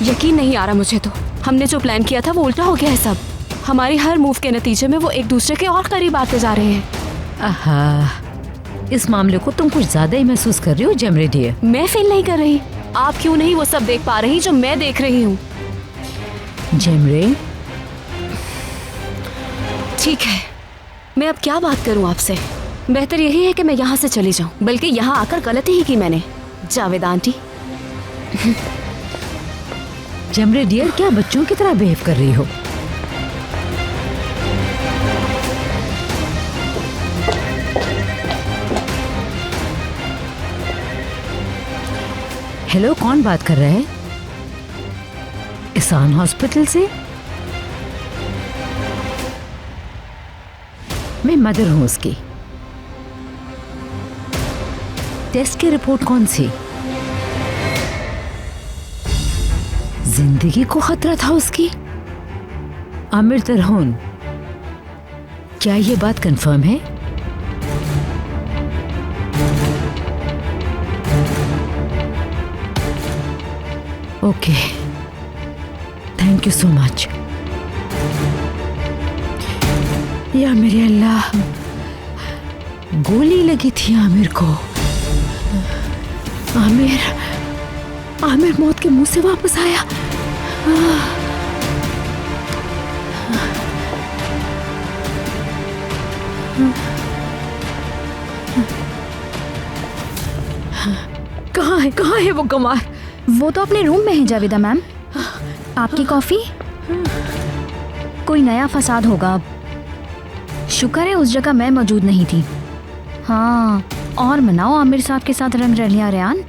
यकीन नहीं आ रहा मुझे तो। हमने जो प्लान किया था वो उल्टा हो गया है सब। हमारी हर मूव के नतीजे में वो एक दूसरे के और करीब आते जा रहे हैं। आहा, इस मामले को तुम कुछ ज्यादा ही महसूस कर रही हो जेमरे डियर। मैं फील नहीं कर रही। आप क्यों नहीं वो सब देख पा रही जो मैं देख रही हूँ? जेमरे, ठीक है, मैं अब क्या बात करूँ आपसे। बेहतर यही है कि मैं यहाँ से चली जाऊँ, बल्कि यहाँ आकर गलती ही की मैंने। जावेद आंटी। जेमरे डियर, क्या बच्चों की तरह बिहेव कर रही हो? हेलो, कौन बात कर रहा है? इसान हॉस्पिटल से? मैं मदर हूं उसकी। टेस्ट की रिपोर्ट कौन सी? जिंदगी को खतरा था उसकी? आमिर तरहून, क्या ये बात कंफर्म है? Okay, thank you so much. या मेरे अल्लाह, गोली लगी थी आमिर को। आमिर मौत के मुंह से वापस आया। कहाँ है वो गंवार? वो तो अपने रूम में है जावेदा मैम। आपकी कॉफी? कोई नया फसाद होगा। शुक्र है उस जगह मैं मौजूद नहीं थी। हाँ, और मनाओ आमिर साहब के साथ रंग रलियां रेयान।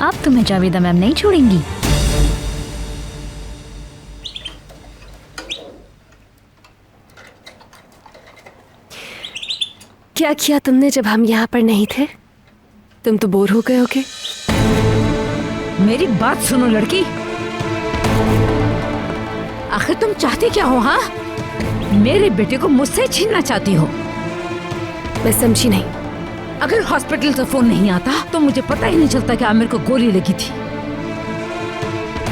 अब तुम्हें जावेदा मैम नहीं छोड़ेंगी। क्या किया तुमने जब हम यहाँ पर नहीं थे? तुम तो बोर हो गए होगे। मेरी बात सुनो लड़की, आखिर तुम चाहती क्या हो? हाँ, मेरे बेटे को मुझसे छीनना चाहती हो? मैं समझी नहीं। अगर हॉस्पिटल से फोन नहीं आता तो मुझे पता ही नहीं चलता कि आमिर को गोली लगी थी।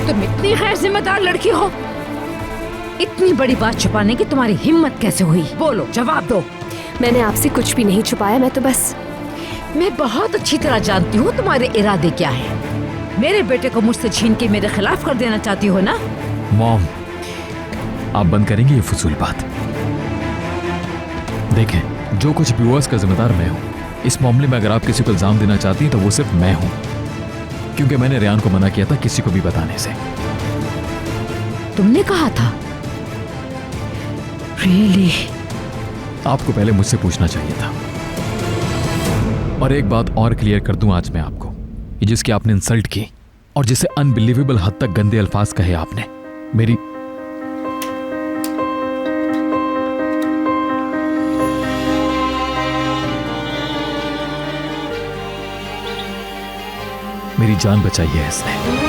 तुम इतनी गैर जिम्मेदार लड़की हो। इतनी बड़ी बात छुपाने की तुम्हारी हिम्मत कैसे हुई? बोलो, जवाब दो। मैंने आपसे कुछ भी नहीं छुपाया। मैं बहुत अच्छी तरह जानती हूँ तुम्हारे इरादे क्या है। मेरे बेटे को मुझसे छीन के मेरे खिलाफ कर देना चाहती हो ना? मॉम, आप बंद करेंगे ये फजूल बात? देखें, जो कुछ भी हुआ इसका जिम्मेदार मैं हूँ। इस मामले में अगर आप किसी को इल्जाम देना चाहती हैं तो वो सिर्फ मैं हूँ, क्योंकि मैंने रेयान को मना किया था किसी को भी बताने से। तुमने कहा था? रियली? आपको पहले मुझसे पूछना चाहिए था। और एक बात और क्लियर कर दूं आज मैं आपको, ये जिसकी आपने इंसल्ट की और जिसे अनबिलीवेबल हद तक गंदे अल्फाज कहे आपने, मेरी जान बचाई है इसने।